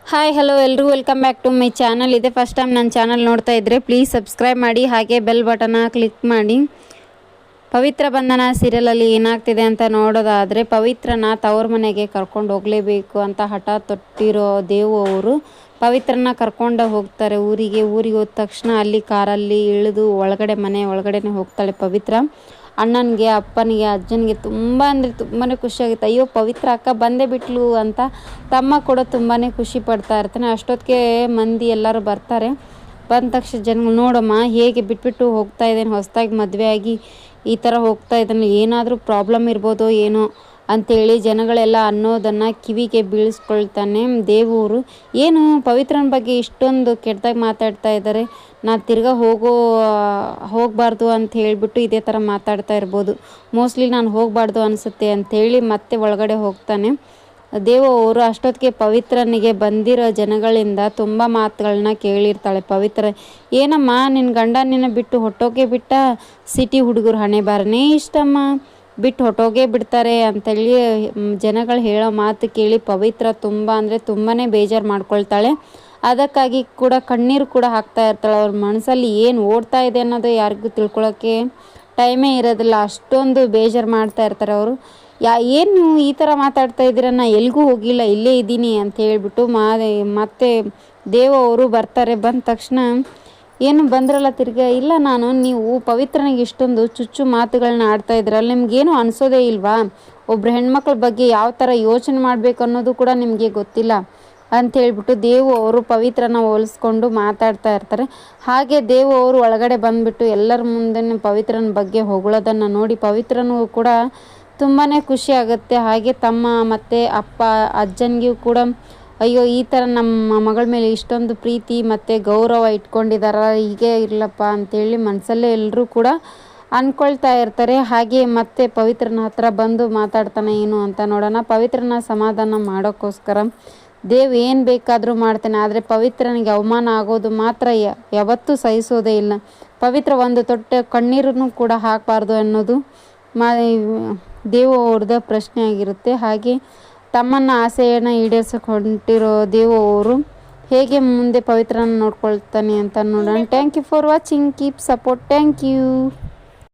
Hi hello ಎಲ್ರಿಗೂ welcome back to my channel. ಇದೆ first time ನನ್ನ ಚಾನಲ್ ನೋಡ್ತಾ ಇದ್ದರೆ ಪ್ಲೀಸ್ ಸಬ್ಸ್ಕ್ರೈಬ್ ಮಾಡಿ, ಹಾಗೆ ಬೆಲ್ ಬಟನ್ನ ಕ್ಲಿಕ್ ಮಾಡಿ. ಪವಿತ್ರ ಬಂಧನ ಸೀರಿಯಲಲ್ಲಿ ಏನಾಗ್ತಿದೆ ಅಂತ ನೋಡೋದಾದರೆ, ಪವಿತ್ರನ ತವ್ರ ಮನೆಗೆ ಕರ್ಕೊಂಡು ಹೋಗಲೇಬೇಕು ಅಂತ ಹಠ ತೊಟ್ಟಿರೋ ದೇವು ಅವರು ಪವಿತ್ರನ ಕರ್ಕೊಂಡು ಹೋಗ್ತಾರೆ ಊರಿಗೆ ಹೋದ ತಕ್ಷಣ ಅಲ್ಲಿ ಕಾರಲ್ಲಿ ಇಳಿದು ಮನೆ ಒಳಗಡೆನೆ ಹೋಗ್ತಾಳೆ ಪವಿತ್ರ. ಅಣ್ಣನಿಗೆ, ಅಪ್ಪನಿಗೆ, ಅಜ್ಜನಿಗೆ ತುಂಬ ಅಂದರೆ ತುಂಬಾ ಖುಷಿಯಾಗುತ್ತೆ. ಅಯ್ಯೋ ಪವಿತ್ರ ಅಕ್ಕ ಬಂದೇ ಬಿಟ್ಲು ಅಂತ ತಮ್ಮ ಕೂಡ ತುಂಬಾ ಖುಷಿ ಪಡ್ತಾ ಇರ್ತಾನೆ. ಅಷ್ಟೊತ್ತಿಗೆ ಮಂದಿ ಎಲ್ಲರೂ ಬರ್ತಾರೆ. ಬಂದ ತಕ್ಷಣ ಜನಗಳು, ನೋಡಮ್ಮ ಹೇಗೆ ಬಿಟ್ಬಿಟ್ಟು ಹೋಗ್ತಾ ಇದ್ದೇನೆ, ಹೊಸದಾಗಿ ಮದುವೆ ಆಗಿ ಈ ಥರ ಹೋಗ್ತಾ ಇದ್ದಾನೆ, ಏನಾದರೂ ಪ್ರಾಬ್ಲಮ್ ಇರ್ಬೋದೋ ಏನೋ ಅಂಥೇಳಿ ಜನಗಳೆಲ್ಲ ಅನ್ನೋದನ್ನು ಕಿವಿಗೆ ಬೀಳಿಸ್ಕೊಳ್ತಾನೆ ದೇವರು. ಏನು ಪವಿತ್ರನ ಬಗ್ಗೆ ಇಷ್ಟೊಂದು ಕೆಟ್ಟದಾಗಿ ಮಾತಾಡ್ತಾ ಇದ್ದಾರೆ, ನಾನು ತಿರ್ಗಾ ಹೋಗಬಾರ್ದು ಅಂತ ಹೇಳಿಬಿಟ್ಟು ಇದೇ ಥರ ಮಾತಾಡ್ತಾ ಇರ್ಬೋದು, ಮೋಸ್ಟ್ಲಿ ನಾನು ಹೋಗಬಾರ್ದು ಅನಿಸುತ್ತೆ ಅಂಥೇಳಿ ಮತ್ತೆ ಒಳಗಡೆ ಹೋಗ್ತಾನೆ ದೇವು ಅವರು. ಅಷ್ಟೊತ್ತಿಗೆ ಪವಿತ್ರನಿಗೆ ಬಂದಿರೋ ಜನಗಳಿಂದ ತುಂಬ ಮಾತುಗಳನ್ನ ಕೇಳಿರ್ತಾಳೆ ಪವಿತ್ರ. ಏನಮ್ಮ ನಿನ್ನ ಗಂಡ ನಿನ್ನ ಬಿಟ್ಟು ಹೊಟ್ಟೋಗೆ ಬಿಟ್ಟ, ಸಿಟಿ ಹುಡುಗರು ಹಣೆ ಬಾರನೇ ಇಷ್ಟಮ್ಮ, ಬಿಟ್ಟು ಹೊಟ್ಟೋಗೇ ಬಿಡ್ತಾರೆ ಅಂತೇಳಿ ಜನಗಳು ಹೇಳೋ ಮಾತು ಕೇಳಿ ಪವಿತ್ರ ತುಂಬ ಅಂದರೆ ತುಂಬಾ ಬೇಜಾರು ಮಾಡ್ಕೊಳ್ತಾಳೆ. ಅದಕ್ಕಾಗಿ ಕೂಡ ಕಣ್ಣೀರು ಕೂಡ ಹಾಕ್ತಾ ಇರ್ತಾಳೆ. ಅವ್ರ ಮನಸ್ಸಲ್ಲಿ ಏನು ಓಡ್ತಾ ಇದೆ ಅನ್ನೋದು ಯಾರಿಗೂ ತಿಳ್ಕೊಳ್ಳೋಕ್ಕೆ ಟೈಮೇ ಇರೋದಿಲ್ಲ, ಅಷ್ಟೊಂದು ಬೇಜಾರು ಮಾಡ್ತಾ ಇರ್ತಾರೆ ಅವರು. ಏನು ಈ ಥರ ಮಾತಾಡ್ತಾ ಇದ್ದೀರ, ನಾ ಎಲ್ಗೂ ಹೋಗಿಲ್ಲ, ಇಲ್ಲೇ ಇದ್ದೀನಿ ಅಂತ ಹೇಳ್ಬಿಟ್ಟು ಮತ್ತೆ ದೇವ ಅವರು ಬರ್ತಾರೆ. ಬಂದ ತಕ್ಷಣ ಏನು ಬಂದ್ರಲ್ಲ ತಿರ್ಗಿ, ಇಲ್ಲ ನೀವು ಪವಿತ್ರನಿಗೆ ಇಷ್ಟೊಂದು ಚುಚ್ಚು ಮಾತುಗಳನ್ನ ಆಡ್ತಾ ಇದ್ರಲ್ಲ, ನಿಮ್ಗೇನು ಅನಿಸೋದೇ ಇಲ್ವಾ, ಒಬ್ಬರು ಹೆಣ್ಮಕ್ಳ ಬಗ್ಗೆ ಯಾವ ಥರ ಯೋಚನೆ ಮಾಡಬೇಕು ಅನ್ನೋದು ಕೂಡ ನಿಮಗೆ ಗೊತ್ತಿಲ್ಲ ಅಂತ ಹೇಳ್ಬಿಟ್ಟು ದೇವು ಅವರು ಪವಿತ್ರನ ಹೋಲಿಸ್ಕೊಂಡು ಮಾತಾಡ್ತಾ ಇರ್ತಾರೆ. ಹಾಗೆ ದೇವು ಅವರು ಒಳಗಡೆ ಬಂದುಬಿಟ್ಟು ಎಲ್ಲರ ಮುಂದೆ ಪವಿತ್ರನ ಬಗ್ಗೆ ಹೊಗಳೋದನ್ನು ನೋಡಿ ಪವಿತ್ರನೂ ಕೂಡ ತುಂಬಾ ಖುಷಿ ಆಗುತ್ತೆ. ಹಾಗೆ ತಮ್ಮ ಮತ್ತು ಅಪ್ಪ ಅಜ್ಜನಿಗೂ ಕೂಡ, ಅಯ್ಯೋ ಈ ಥರ ನಮ್ಮ ಮಗಳ ಮೇಲೆ ಇಷ್ಟೊಂದು ಪ್ರೀತಿ ಮತ್ತು ಗೌರವ ಇಟ್ಕೊಂಡಿದ್ದಾರ, ಹೀಗೆ ಇರಲಪ್ಪ ಅಂಥೇಳಿ ಮನಸ್ಸಲ್ಲೇ ಎಲ್ಲರೂ ಕೂಡ ಅಂದ್ಕೊಳ್ತಾ ಇರ್ತಾರೆ. ಹಾಗೆ ಮತ್ತೆ ಪವಿತ್ರನ ಹತ್ರ ಬಂದು ಮಾತಾಡ್ತಾನೆ ಏನು ಅಂತ ನೋಡೋಣ. ಪವಿತ್ರನ ಸಮಾಧಾನ ಮಾಡೋಕ್ಕೋಸ್ಕರ ದೇವ್ ಏನು ಬೇಕಾದರೂ ಮಾಡ್ತಾನೆ, ಆದರೆ ಪವಿತ್ರನಿಗೆ ಅವಮಾನ ಆಗೋದು ಮಾತ್ರ ಯಾವತ್ತೂ ಸಹಿಸೋದೇ ಇಲ್ಲ. ಪವಿತ್ರ ಒಂದು ತೊಟ್ಟೆ ಕಣ್ಣೀರನ್ನು ಕೂಡ ಹಾಕಬಾರ್ದು ಅನ್ನೋದು ದೇವು ಅವ್ರದ್ದು ಪ್ರಶ್ನೆ ಆಗಿರುತ್ತೆ. ಹಾಗೆ ತಮ್ಮನ್ನ ಆಸೆಯನ್ನು ಈಡೇರಿಸಕ್ಕೆ ಹೊಂಟಿರೋ ದೇವು ಅವರು ಹೇಗೆ ಮುಂದೆ ಪವಿತ್ರನ ನೋಡ್ಕೊಳ್ತಾನೆ ಅಂತ ನೋಡೋಣ. Thank you for watching, keep support, thank you.